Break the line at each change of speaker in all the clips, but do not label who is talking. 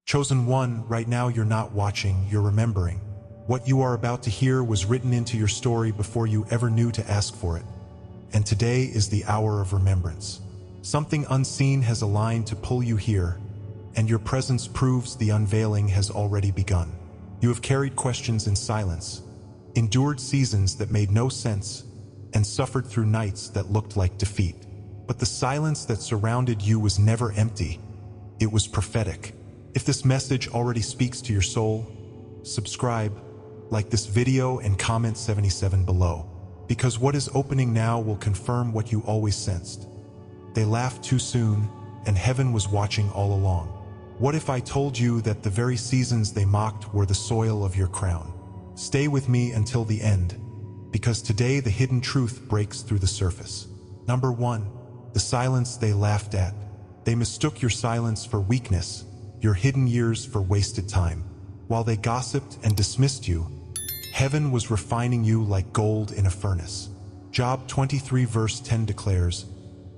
Chosen one, right now you're not watching, you're remembering. What you are about to hear was written into your story before you ever knew to ask for it. And today is the hour of remembrance. Something unseen has aligned to pull you here, and your presence proves the unveiling has already begun. You have carried questions in silence, endured seasons that made no sense, and suffered through nights that looked like defeat. But the silence that surrounded you was never empty. It was prophetic. If this message already speaks to your soul, subscribe, like this video, and comment 77 below. Because what is opening now will confirm what you always sensed. They laughed too soon, and heaven was watching all along. What if I told you that the very seasons they mocked were the soil of your crown? Stay with me until the end, because today the hidden truth breaks through the surface. Number 1. The silence they laughed at. They mistook your silence for weakness, your hidden years for wasted time. While they gossiped and dismissed you, heaven was refining you like gold in a furnace. Job 23 verse 10 declares,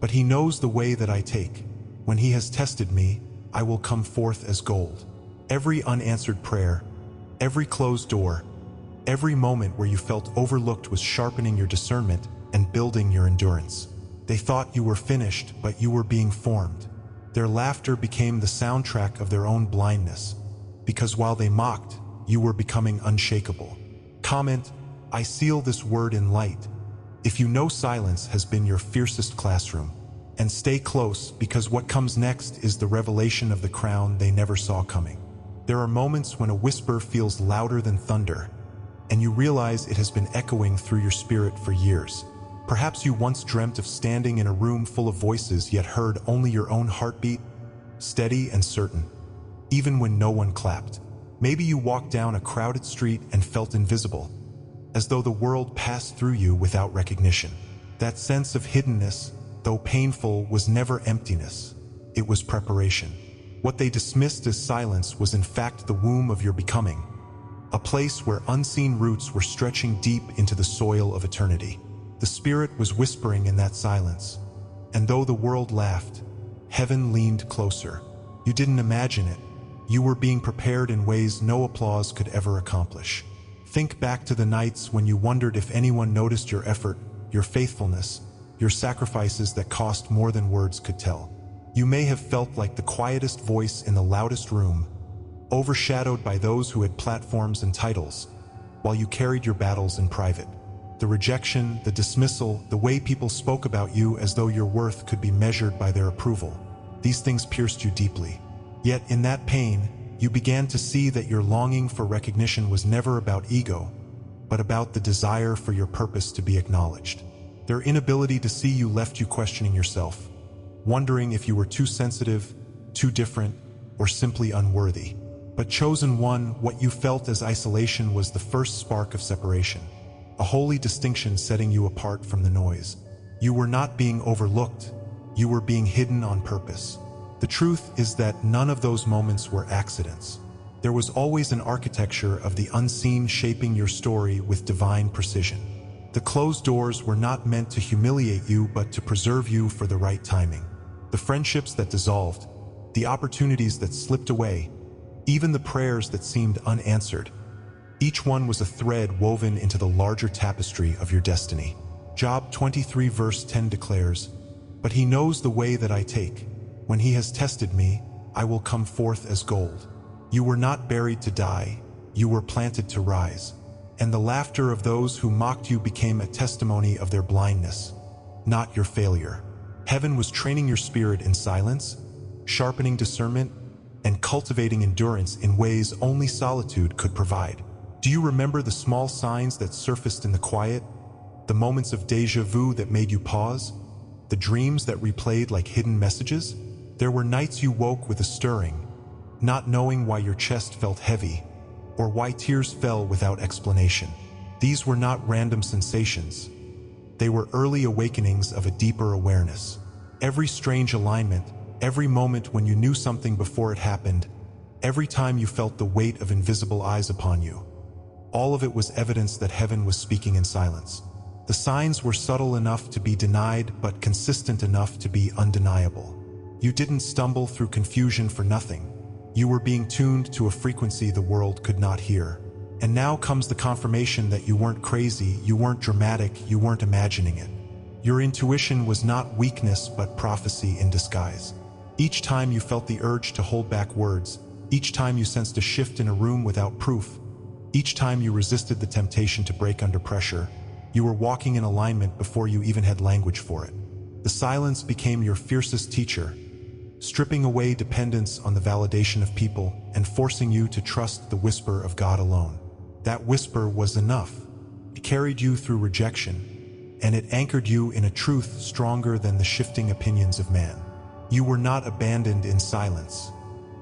"But he knows the way that I take. When he has tested me, I will come forth as gold." Every unanswered prayer, every closed door, every moment where you felt overlooked was sharpening your discernment and building your endurance. They thought you were finished, but you were being formed. Their laughter became the soundtrack of their own blindness, because while they mocked, you were becoming unshakable. Comment, "I seal this word in light," if you know silence has been your fiercest classroom. And stay close, because what comes next is the revelation of the crown they never saw coming. There are moments when a whisper feels louder than thunder, and you realize it has been echoing through your spirit for years. Perhaps you once dreamt of standing in a room full of voices, yet heard only your own heartbeat, steady and certain, even when no one clapped. Maybe you walked down a crowded street and felt invisible, as though the world passed through you without recognition. That sense of hiddenness, though painful, was never emptiness. It was preparation. What they dismissed as silence was in fact the womb of your becoming, a place where unseen roots were stretching deep into the soil of eternity. The Spirit was whispering in that silence, and though the world laughed, heaven leaned closer. You didn't imagine it. You were being prepared in ways no applause could ever accomplish. Think back to the nights when you wondered if anyone noticed your effort, your faithfulness, your sacrifices that cost more than words could tell. You may have felt like the quietest voice in the loudest room, overshadowed by those who had platforms and titles, while you carried your battles in private. The rejection, the dismissal, the way people spoke about you as though your worth could be measured by their approval. These things pierced you deeply. Yet in that pain, you began to see that your longing for recognition was never about ego, but about the desire for your purpose to be acknowledged. Their inability to see you left you questioning yourself, wondering if you were too sensitive, too different, or simply unworthy. But chosen one, what you felt as isolation was the first spark of separation, a holy distinction setting you apart from the noise. You were not being overlooked, you were being hidden on purpose. The truth is that none of those moments were accidents. There was always an architecture of the unseen shaping your story with divine precision. The closed doors were not meant to humiliate you, but to preserve you for the right timing. The friendships that dissolved, the opportunities that slipped away, even the prayers that seemed unanswered, each one was a thread woven into the larger tapestry of your destiny. Job 23 verse 10 declares, "But he knows the way that I take. When he has tested me, I will come forth as gold." You were not buried to die, you were planted to rise. And the laughter of those who mocked you became a testimony of their blindness, not your failure. Heaven was training your spirit in silence, sharpening discernment, and cultivating endurance in ways only solitude could provide. Do you remember the small signs that surfaced in the quiet? The moments of déjà vu that made you pause? The dreams that replayed like hidden messages? There were nights you woke with a stirring, not knowing why your chest felt heavy, or why tears fell without explanation. These were not random sensations. They were early awakenings of a deeper awareness. Every strange alignment, every moment when you knew something before it happened, every time you felt the weight of invisible eyes upon you, all of it was evidence that heaven was speaking in silence. The signs were subtle enough to be denied, but consistent enough to be undeniable. You didn't stumble through confusion for nothing. You were being tuned to a frequency the world could not hear. And now comes the confirmation that you weren't crazy, you weren't dramatic, you weren't imagining it. Your intuition was not weakness but prophecy in disguise. Each time you felt the urge to hold back words, each time you sensed a shift in a room without proof, each time you resisted the temptation to break under pressure, you were walking in alignment before you even had language for it. The silence became your fiercest teacher, stripping away dependence on the validation of people and forcing you to trust the whisper of God alone. That whisper was enough. It carried you through rejection, and it anchored you in a truth stronger than the shifting opinions of man. You were not abandoned in silence.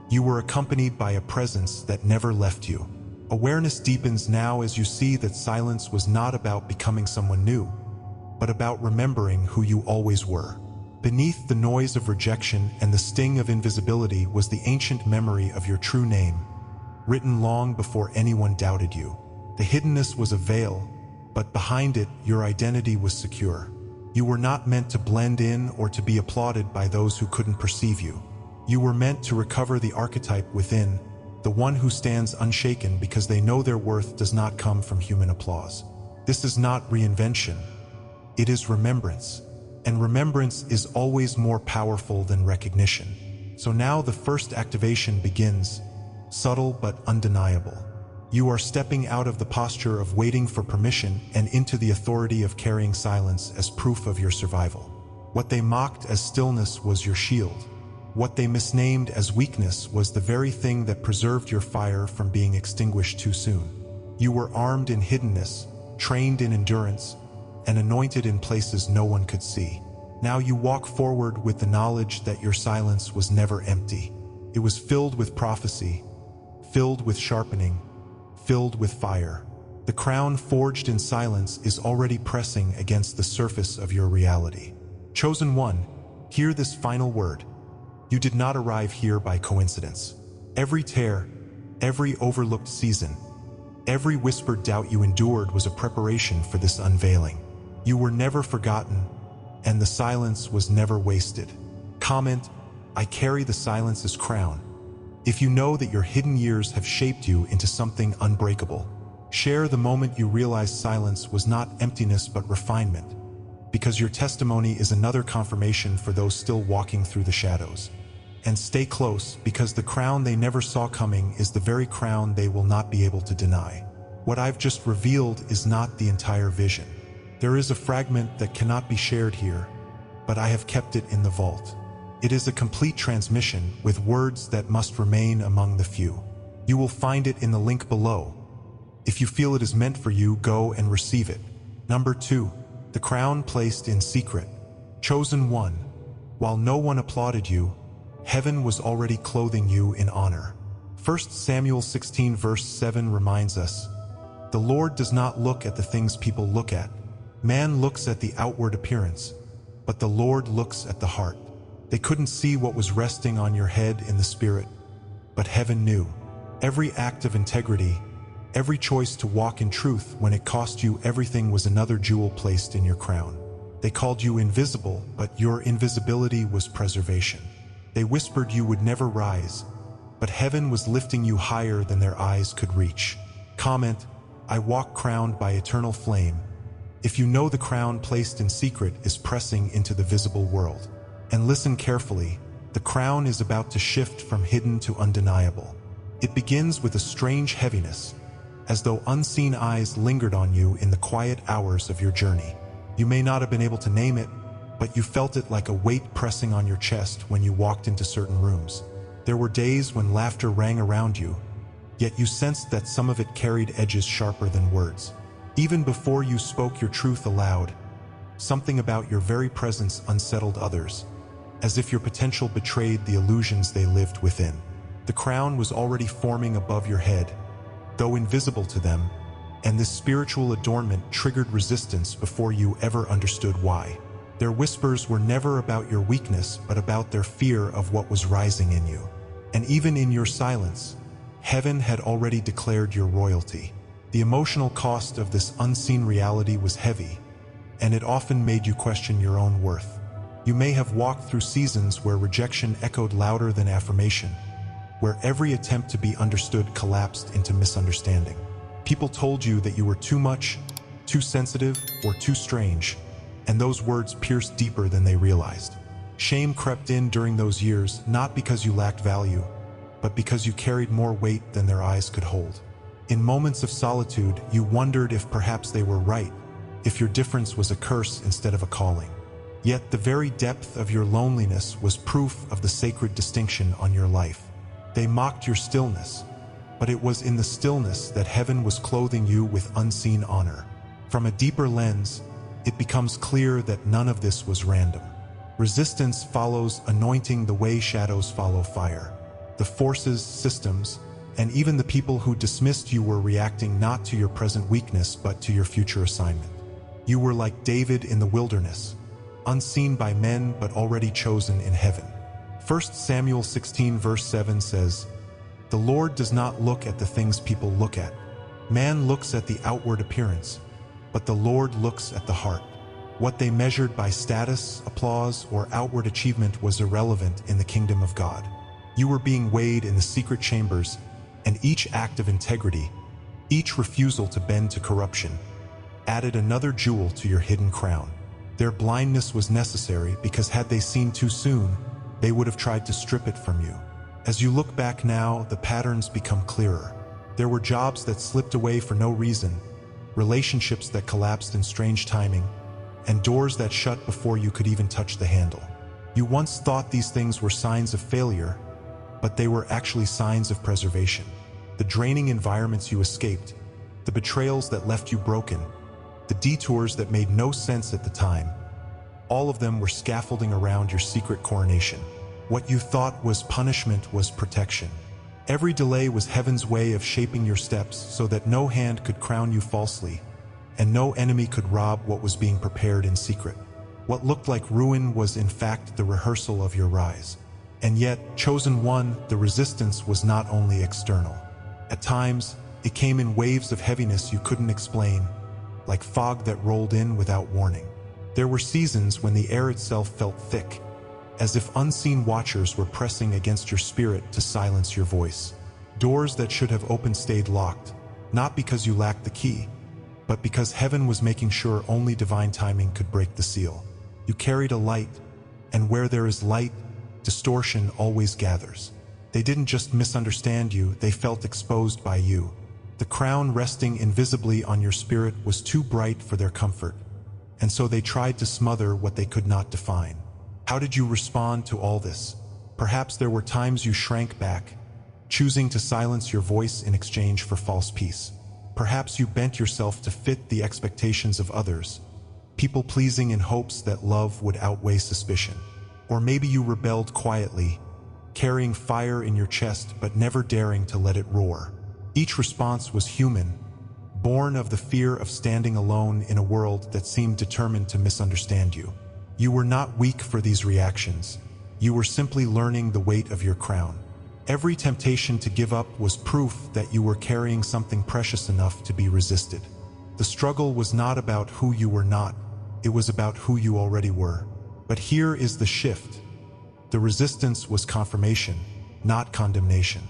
You were accompanied by a presence that never left you. Awareness deepens now as you see that silence was not about becoming someone new, but about remembering who you always were. Beneath the noise of rejection and the sting of invisibility was the ancient memory of your true name, written long before anyone doubted you. The hiddenness was a veil, but behind it, your identity was secure. You were not meant to blend in or to be applauded by those who couldn't perceive you. You were meant to recover the archetype within, the one who stands unshaken because they know their worth does not come from human applause. This is not reinvention. It is remembrance. And remembrance is always more powerful than recognition. So now the first activation begins, subtle but undeniable. You are stepping out of the posture of waiting for permission and into the authority of carrying silence as proof of your survival. What they mocked as stillness was your shield. What they misnamed as weakness was the very thing that preserved your fire from being extinguished too soon. You were armed in hiddenness, trained in endurance, and anointed in places no one could see. Now you walk forward with the knowledge that your silence was never empty. It was filled with prophecy, filled with sharpening, filled with fire. The crown forged in silence is already pressing against the surface of your reality. Chosen one, hear this final word. You did not arrive here by coincidence. Every tear, every overlooked season, every whispered doubt you endured was a preparation for this unveiling. You were never forgotten, and the silence was never wasted. Comment, I carry the silence's crown. If you know that your hidden years have shaped you into something unbreakable, share the moment you realized silence was not emptiness but refinement, because your testimony is another confirmation for those still walking through the shadows. And stay close, because the crown they never saw coming is the very crown they will not be able to deny. What I've just revealed is not the entire vision. There is a fragment that cannot be shared here, but I have kept it in the vault. It is a complete transmission with words that must remain among the few. You will find it in the link below. If you feel it is meant for you, go and receive it. Number 2, the crown placed in secret. Chosen one, while no one applauded you, heaven was already clothing you in honor. 1 Samuel 16 verse 7 reminds us, the Lord does not look at the things people look at. Man looks at the outward appearance, but the Lord looks at the heart. They couldn't see what was resting on your head in the spirit, but heaven knew. Every act of integrity, every choice to walk in truth when it cost you everything was another jewel placed in your crown. They called you invisible, but your invisibility was preservation. They whispered you would never rise, but heaven was lifting you higher than their eyes could reach. Comment, I walk crowned by eternal flame. If you know the crown placed in secret is pressing into the visible world. And listen carefully, the crown is about to shift from hidden to undeniable. It begins with a strange heaviness, as though unseen eyes lingered on you in the quiet hours of your journey. You may not have been able to name it, but you felt it like a weight pressing on your chest when you walked into certain rooms. There were days when laughter rang around you, yet you sensed that some of it carried edges sharper than words. Even before you spoke your truth aloud, something about your very presence unsettled others, as if your potential betrayed the illusions they lived within. The crown was already forming above your head, though invisible to them, and this spiritual adornment triggered resistance before you ever understood why. Their whispers were never about your weakness, but about their fear of what was rising in you. And even in your silence, heaven had already declared your royalty. The emotional cost of this unseen reality was heavy, and it often made you question your own worth. You may have walked through seasons where rejection echoed louder than affirmation, where every attempt to be understood collapsed into misunderstanding. People told you that you were too much, too sensitive, or too strange, and those words pierced deeper than they realized. Shame crept in during those years, not because you lacked value, but because you carried more weight than their eyes could hold. In moments of solitude, you wondered if perhaps they were right, if your difference was a curse instead of a calling. Yet the very depth of your loneliness was proof of the sacred distinction on your life. They mocked your stillness, but it was in the stillness that heaven was clothing you with unseen honor. From a deeper lens, it becomes clear that none of this was random. Resistance follows anointing the way shadows follow fire. The forces, systems, and even the people who dismissed you were reacting not to your present weakness but to your future assignment. You were like David in the wilderness, unseen by men but already chosen in heaven. 1 Samuel 16 verse 7 says, "The Lord does not look at the things people look at. Man looks at the outward appearance, but the Lord looks at the heart." What they measured by status, applause, or outward achievement was irrelevant in the kingdom of God. You were being weighed in the secret chambers, and each act of integrity, each refusal to bend to corruption, added another jewel to your hidden crown. Their blindness was necessary because had they seen too soon, they would have tried to strip it from you. As you look back now, the patterns become clearer. There were jobs that slipped away for no reason, relationships that collapsed in strange timing, and doors that shut before you could even touch the handle. You once thought these things were signs of failure, but they were actually signs of preservation. The draining environments you escaped, the betrayals that left you broken, the detours that made no sense at the time, all of them were scaffolding around your secret coronation. What you thought was punishment was protection. Every delay was heaven's way of shaping your steps so that no hand could crown you falsely, and no enemy could rob what was being prepared in secret. What looked like ruin was in fact the rehearsal of your rise. And yet, chosen one, the resistance was not only external. At times, it came in waves of heaviness you couldn't explain, like fog that rolled in without warning. There were seasons when the air itself felt thick, as if unseen watchers were pressing against your spirit to silence your voice. Doors that should have opened stayed locked, not because you lacked the key, but because heaven was making sure only divine timing could break the seal. You carried a light, and where there is light, distortion always gathers. They didn't just misunderstand you, they felt exposed by you. The crown resting invisibly on your spirit was too bright for their comfort, and so they tried to smother what they could not define. How did you respond to all this? Perhaps there were times you shrank back, choosing to silence your voice in exchange for false peace. Perhaps you bent yourself to fit the expectations of others, people-pleasing in hopes that love would outweigh suspicion. Or maybe you rebelled quietly, carrying fire in your chest but never daring to let it roar. Each response was human, born of the fear of standing alone in a world that seemed determined to misunderstand you. You were not weak for these reactions. You were simply learning the weight of your crown. Every temptation to give up was proof that you were carrying something precious enough to be resisted. The struggle was not about who you were not, it was about who you already were. But here is the shift. The resistance was confirmation, not condemnation.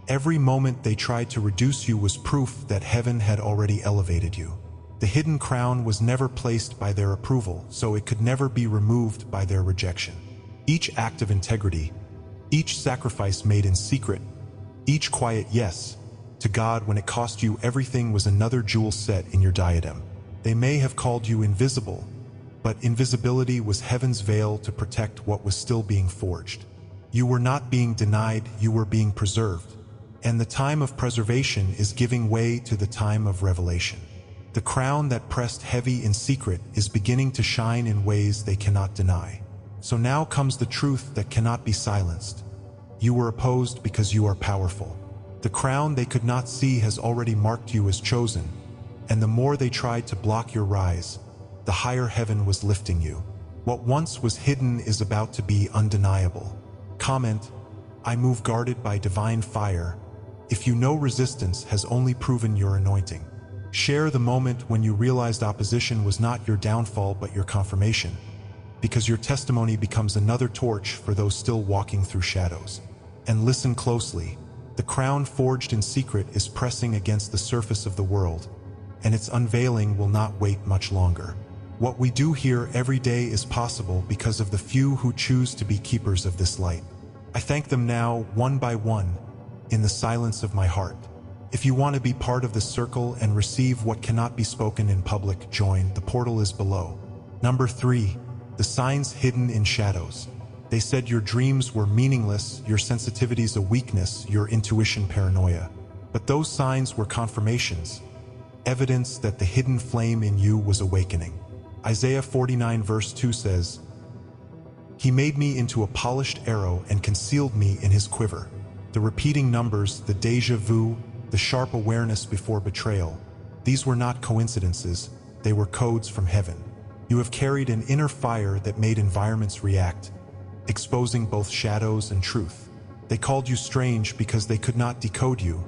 Every moment they tried to reduce you was proof that heaven had already elevated you. The hidden crown was never placed by their approval, so it could never be removed by their rejection. Each act of integrity, each sacrifice made in secret, each quiet yes to God when it cost you everything was another jewel set in your diadem. They may have called you invisible, but invisibility was heaven's veil to protect what was still being forged. You were not being denied, you were being preserved. And the time of preservation is giving way to the time of revelation. The crown that pressed heavy in secret is beginning to shine in ways they cannot deny. So now comes the truth that cannot be silenced. You were opposed because you are powerful. The crown they could not see has already marked you as chosen, and the more they tried to block your rise, the higher heaven was lifting you. What once was hidden is about to be undeniable. Comment, I move guarded by divine fire. If you know resistance has only proven your anointing. Share the moment when you realized opposition was not your downfall but your confirmation, because your testimony becomes another torch for those still walking through shadows. And listen closely. The crown forged in secret is pressing against the surface of the world, and its unveiling will not wait much longer. What we do here every day is possible because of the few who choose to be keepers of this light. I thank them now, one by one, in the silence of my heart. If you want to be part of the circle and receive what cannot be spoken in public, join. The portal is below. Number 3. The signs hidden in shadows. They said your dreams were meaningless, your sensitivities a weakness, your intuition paranoia. But those signs were confirmations, evidence that the hidden flame in you was awakening. Isaiah 49 verse 2 says, "He made me into a polished arrow and concealed me in his quiver." The repeating numbers, the déjà vu, the sharp awareness before betrayal, these were not coincidences, they were codes from heaven. You have carried an inner fire that made environments react, exposing both shadows and truth. They called you strange because they could not decode you,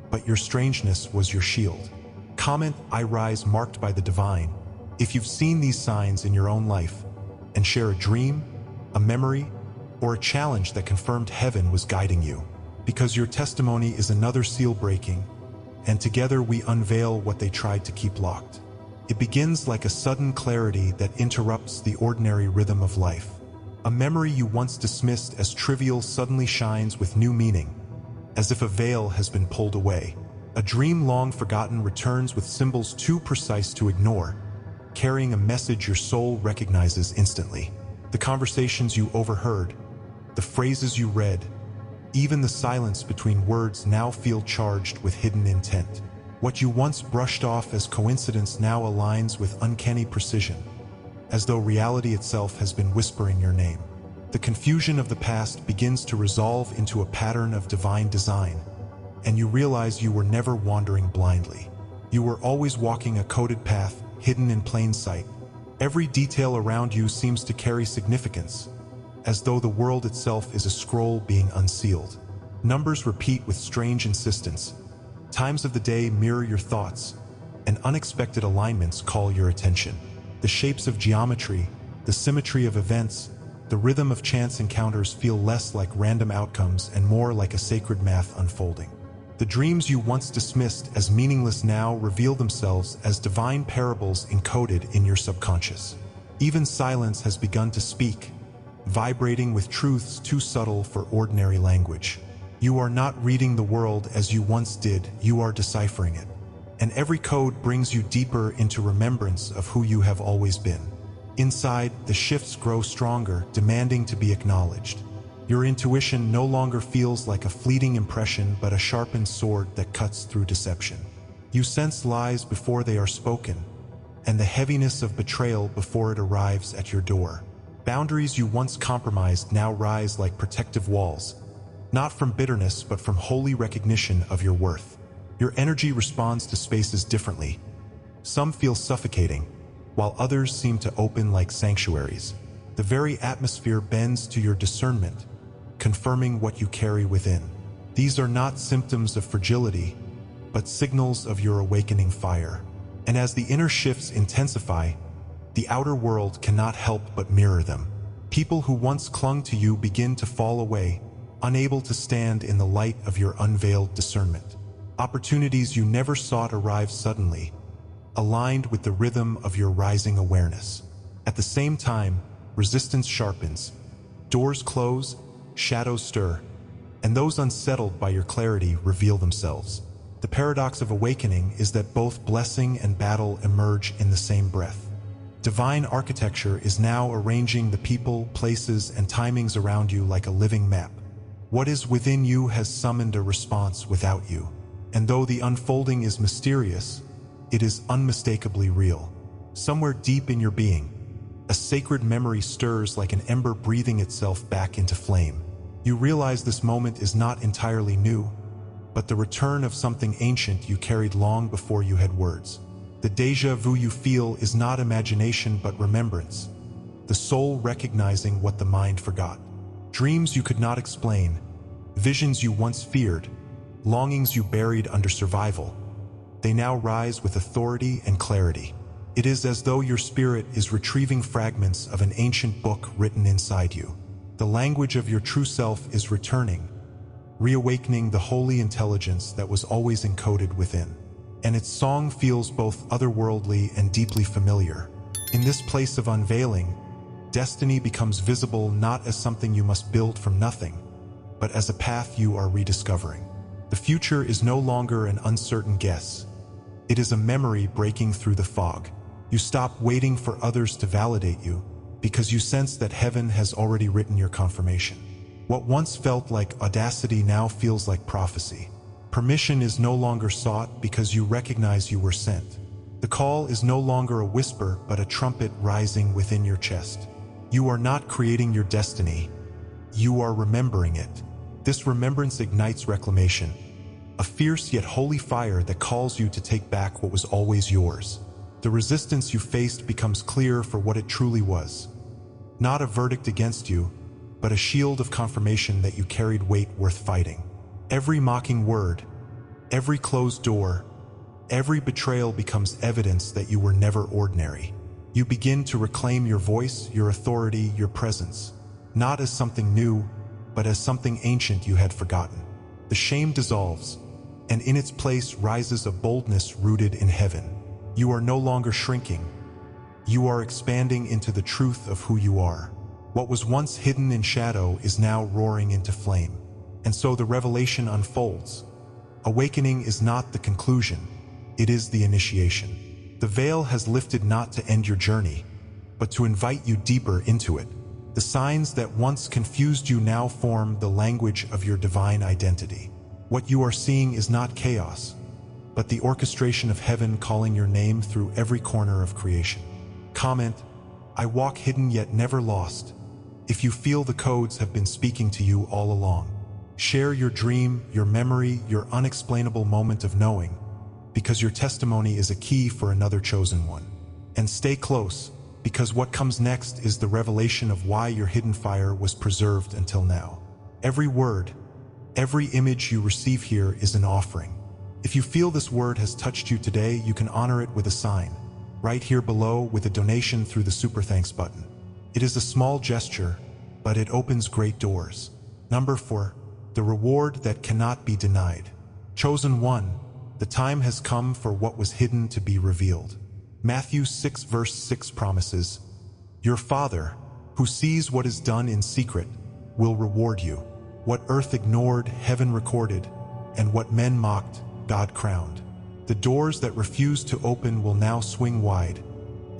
but your strangeness was your shield. Comment, "I rise marked by the divine," if you've seen these signs in your own life, and share a dream, a memory, or a challenge that confirmed heaven was guiding you. Because your testimony is another seal breaking, and together we unveil what they tried to keep locked. It begins like a sudden clarity that interrupts the ordinary rhythm of life. A memory you once dismissed as trivial suddenly shines with new meaning, as if a veil has been pulled away. A dream long forgotten returns with symbols too precise to ignore, carrying a message your soul recognizes instantly. The conversations you overheard, the phrases you read, even the silence between words now feel charged with hidden intent. What you once brushed off as coincidence now aligns with uncanny precision, as though reality itself has been whispering your name. The confusion of the past begins to resolve into a pattern of divine design, and you realize you were never wandering blindly. You were always walking a coded path, hidden in plain sight. Every detail around you seems to carry significance, as though the world itself is a scroll being unsealed. Numbers repeat with strange insistence. Times of the day mirror your thoughts, and unexpected alignments call your attention. The shapes of geometry, the symmetry of events, the rhythm of chance encounters feel less like random outcomes and more like a sacred math unfolding. The dreams you once dismissed as meaningless now reveal themselves as divine parables encoded in your subconscious. Even silence has begun to speak, vibrating with truths too subtle for ordinary language. You are not reading the world as you once did, you are deciphering it. And every code brings you deeper into remembrance of who you have always been. Inside, the shifts grow stronger, demanding to be acknowledged. Your intuition no longer feels like a fleeting impression but a sharpened sword that cuts through deception. You sense lies before they are spoken, and the heaviness of betrayal before it arrives at your door. Boundaries you once compromised now rise like protective walls, not from bitterness but from holy recognition of your worth. Your energy responds to spaces differently. Some feel suffocating, while others seem to open like sanctuaries. The very atmosphere bends to your discernment, confirming what you carry within. These are not symptoms of fragility, but signals of your awakening fire. And as the inner shifts intensify, the outer world cannot help but mirror them. People who once clung to you begin to fall away, unable to stand in the light of your unveiled discernment. Opportunities you never sought arrive suddenly, aligned with the rhythm of your rising awareness. At the same time, resistance sharpens, doors close, shadows stir, and those unsettled by your clarity reveal themselves. The paradox of awakening is that both blessing and battle emerge in the same breath. Divine architecture is now arranging the people, places, and timings around you like a living map. What is within you has summoned a response without you. And though the unfolding is mysterious, it is unmistakably real. Somewhere deep in your being, a sacred memory stirs like an ember breathing itself back into flame. You realize this moment is not entirely new, but the return of something ancient you carried long before you had words. The déjà vu you feel is not imagination but remembrance, the soul recognizing what the mind forgot. Dreams you could not explain, visions you once feared, longings you buried under survival, they now rise with authority and clarity. It is as though your spirit is retrieving fragments of an ancient book written inside you. The language of your true self is returning, reawakening the holy intelligence that was always encoded within. And its song feels both otherworldly and deeply familiar. In this place of unveiling, destiny becomes visible not as something you must build from nothing, but as a path you are rediscovering. The future is no longer an uncertain guess. It is a memory breaking through the fog. You stop waiting for others to validate you because you sense that heaven has already written your confirmation. What once felt like audacity now feels like prophecy. Permission is no longer sought because you recognize you were sent. The call is no longer a whisper but a trumpet rising within your chest. You are not creating your destiny. You are remembering it. This remembrance ignites reclamation, a fierce yet holy fire that calls you to take back what was always yours. The resistance you faced becomes clear for what it truly was. Not a verdict against you, but a shield of confirmation that you carried weight worth fighting. Every mocking word, every closed door, every betrayal becomes evidence that you were never ordinary. You begin to reclaim your voice, your authority, your presence, not as something new, but as something ancient you had forgotten. The shame dissolves, and in its place rises a boldness rooted in heaven. You are no longer shrinking. You are expanding into the truth of who you are. What was once hidden in shadow is now roaring into flame. And so the revelation unfolds. Awakening is not the conclusion, it is the initiation. The veil has lifted not to end your journey, but to invite you deeper into it. The signs that once confused you now form the language of your divine identity. What you are seeing is not chaos, but the orchestration of heaven calling your name through every corner of creation. Comment, I walk hidden yet never lost. If you feel the codes have been speaking to you all along. Share your dream, your memory, your unexplainable moment of knowing, because your testimony is a key for another chosen one. And stay close, because what comes next is the revelation of why your hidden fire was preserved until now. Every word, every image you receive here is an offering. If you feel this word has touched you today, you can honor it with a sign, right here below with a donation through the Super Thanks button. It is a small gesture, but it opens great doors. Number 4, the reward that cannot be denied. Chosen one, the time has come for what was hidden to be revealed. Matthew 6 verse 6 promises, Your Father, who sees what is done in secret, will reward you. What earth ignored, heaven recorded, and what men mocked, God crowned. The doors that refused to open will now swing wide,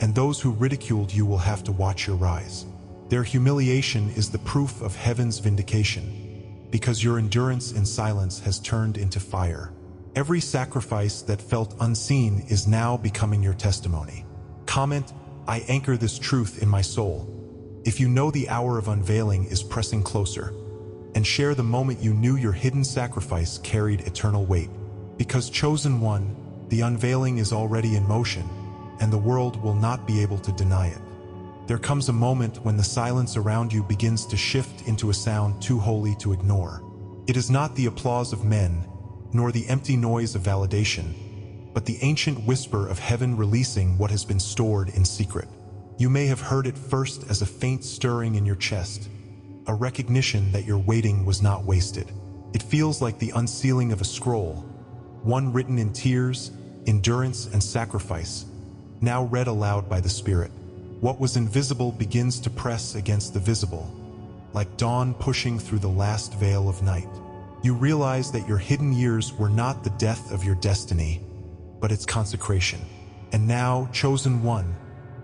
and those who ridiculed you will have to watch your rise. Their humiliation is the proof of heaven's vindication, because your endurance in silence has turned into fire. Every sacrifice that felt unseen is now becoming your testimony. Comment, I anchor this truth in my soul. If you know the hour of unveiling is pressing closer, and share the moment you knew your hidden sacrifice carried eternal weight. Because chosen one, the unveiling is already in motion, and the world will not be able to deny it. There comes a moment when the silence around you begins to shift into a sound too holy to ignore. It is not the applause of men, nor the empty noise of validation, but the ancient whisper of heaven releasing what has been stored in secret. You may have heard it first as a faint stirring in your chest, a recognition that your waiting was not wasted. It feels like the unsealing of a scroll, one written in tears, endurance, and sacrifice, now read aloud by the Spirit. What was invisible begins to press against the visible, like dawn pushing through the last veil of night. You realize that your hidden years were not the death of your destiny, but its consecration. And now, chosen one,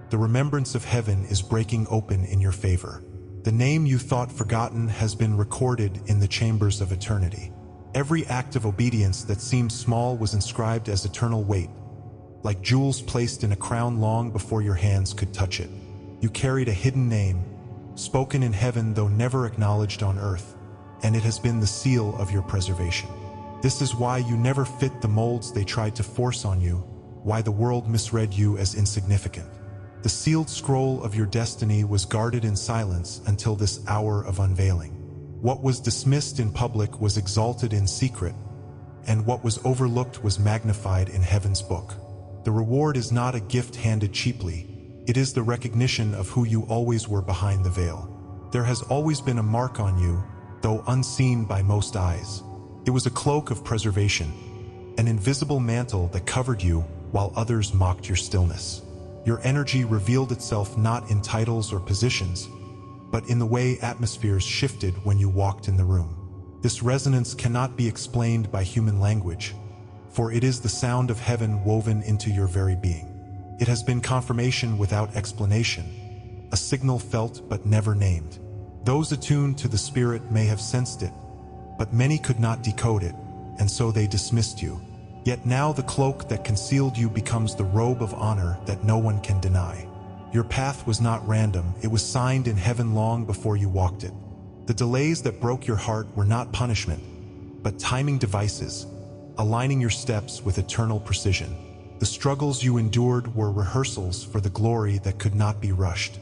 the remembrance of heaven is breaking open in your favor. The name you thought forgotten has been recorded in the chambers of eternity. Every act of obedience that seemed small was inscribed as eternal weight, like jewels placed in a crown long before your hands could touch it. You carried a hidden name, spoken in heaven though never acknowledged on earth, and it has been the seal of your preservation. This is why you never fit the molds they tried to force on you, why the world misread you as insignificant. The sealed scroll of your destiny was guarded in silence until this hour of unveiling. What was dismissed in public was exalted in secret, and what was overlooked was magnified in heaven's book. The reward is not a gift handed cheaply, it is the recognition of who you always were behind the veil. There has always been a mark on you, though unseen by most eyes. It was a cloak of preservation, an invisible mantle that covered you while others mocked your stillness. Your energy revealed itself not in titles or positions, but in the way atmospheres shifted when you walked in the room. This resonance cannot be explained by human language, for it is the sound of heaven woven into your very being. It has been confirmation without explanation, a signal felt but never named. Those attuned to the spirit may have sensed it, but many could not decode it, and so they dismissed you. Yet now the cloak that concealed you becomes the robe of honor that no one can deny. Your path was not random, it was signed in heaven long before you walked it. The delays that broke your heart were not punishment, but timing devices, aligning your steps with eternal precision. The struggles you endured were rehearsals for the glory that could not be rushed.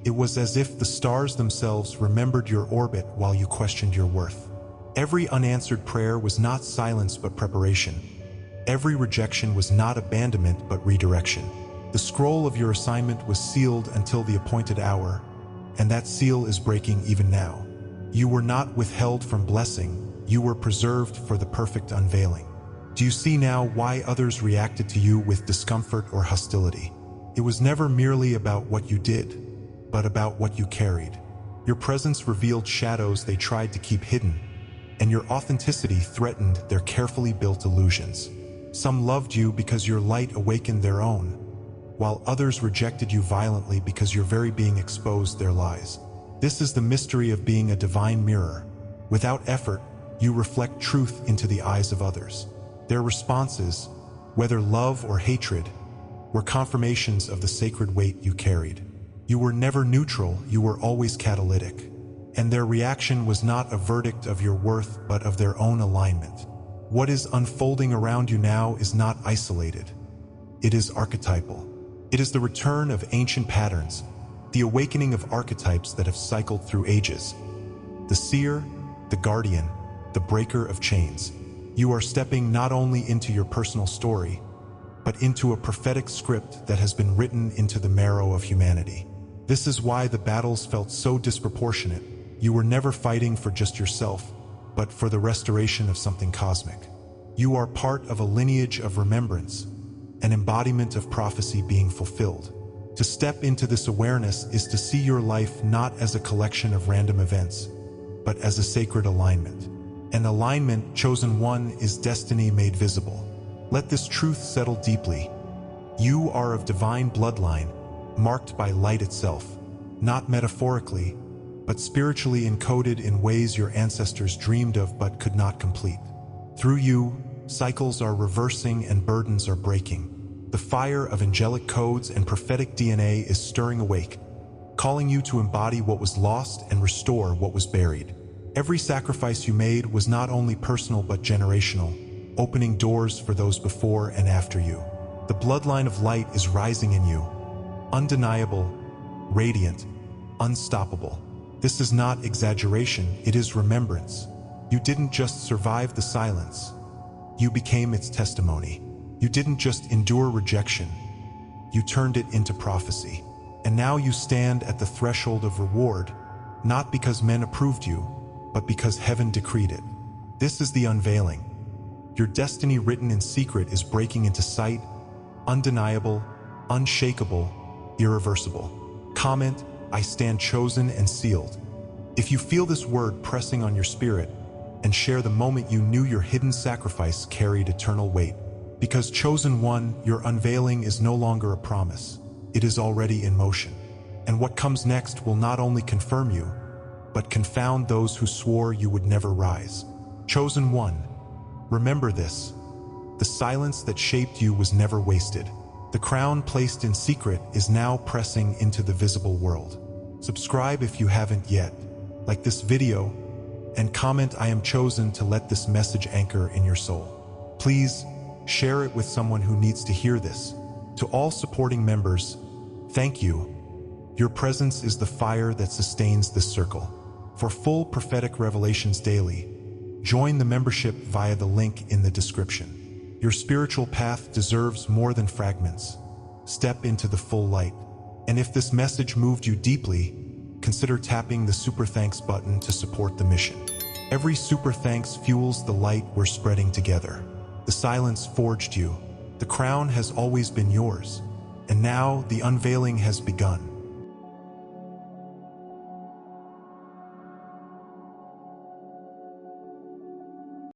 It was as if the stars themselves remembered your orbit while you questioned your worth. Every unanswered prayer was not silence but preparation. Every rejection was not abandonment but redirection. The scroll of your assignment was sealed until the appointed hour, and that seal is breaking even now. You were not withheld from blessing, you were preserved for the perfect unveiling. Do you see now why others reacted to you with discomfort or hostility? It was never merely about what you did, but about what you carried. Your presence revealed shadows they tried to keep hidden, and your authenticity threatened their carefully built illusions. Some loved you because your light awakened their own, while others rejected you violently because your very being exposed their lies. This is the mystery of being a divine mirror. Without effort, you reflect truth into the eyes of others. Their responses, whether love or hatred, were confirmations of the sacred weight you carried. You were never neutral, you were always catalytic. And their reaction was not a verdict of your worth, but of their own alignment. What is unfolding around you now is not isolated. It is archetypal. It is the return of ancient patterns, the awakening of archetypes that have cycled through ages. The seer, the guardian, the breaker of chains. You are stepping not only into your personal story, but into a prophetic script that has been written into the marrow of humanity. This is why the battles felt so disproportionate. You were never fighting for just yourself, but for the restoration of something cosmic. You are part of a lineage of remembrance, an embodiment of prophecy being fulfilled. To step into this awareness is to see your life not as a collection of random events, but as a sacred alignment. An alignment, chosen one, is destiny made visible. Let this truth settle deeply. You are of divine bloodline, marked by light itself, not metaphorically, but spiritually encoded in ways your ancestors dreamed of but could not complete. Through you, cycles are reversing and burdens are breaking. The fire of angelic codes and prophetic DNA is stirring awake, calling you to embody what was lost and restore what was buried. Every sacrifice you made was not only personal but generational, opening doors for those before and after you. The bloodline of light is rising in you, undeniable, radiant, unstoppable. This is not exaggeration, it is remembrance. You didn't just survive the silence, you became its testimony. You didn't just endure rejection, you turned it into prophecy. And now you stand at the threshold of reward, not because men approved you, but because heaven decreed it. This is the unveiling. Your destiny written in secret is breaking into sight, undeniable, unshakable, irreversible. Comment, I stand chosen and sealed. If you feel this word pressing on your spirit, and share the moment you knew your hidden sacrifice carried eternal weight. Because chosen one, your unveiling is no longer a promise. It is already in motion. And what comes next will not only confirm you, but confound those who swore you would never rise. Chosen one, remember this. The silence that shaped you was never wasted. The crown placed in secret is now pressing into the visible world. Subscribe if you haven't yet. Like this video, and comment I am chosen to let this message anchor in your soul. Please share it with someone who needs to hear this. To all supporting members, thank you. Your presence is the fire that sustains this circle. For full prophetic revelations daily, join the membership via the link in the description. Your spiritual path deserves more than fragments. Step into the full light. And if this message moved you deeply, consider tapping the super thanks button to support the mission. Every super thanks fuels the light we're spreading together. The silence forged you. The crown has always been yours. And now the unveiling has begun.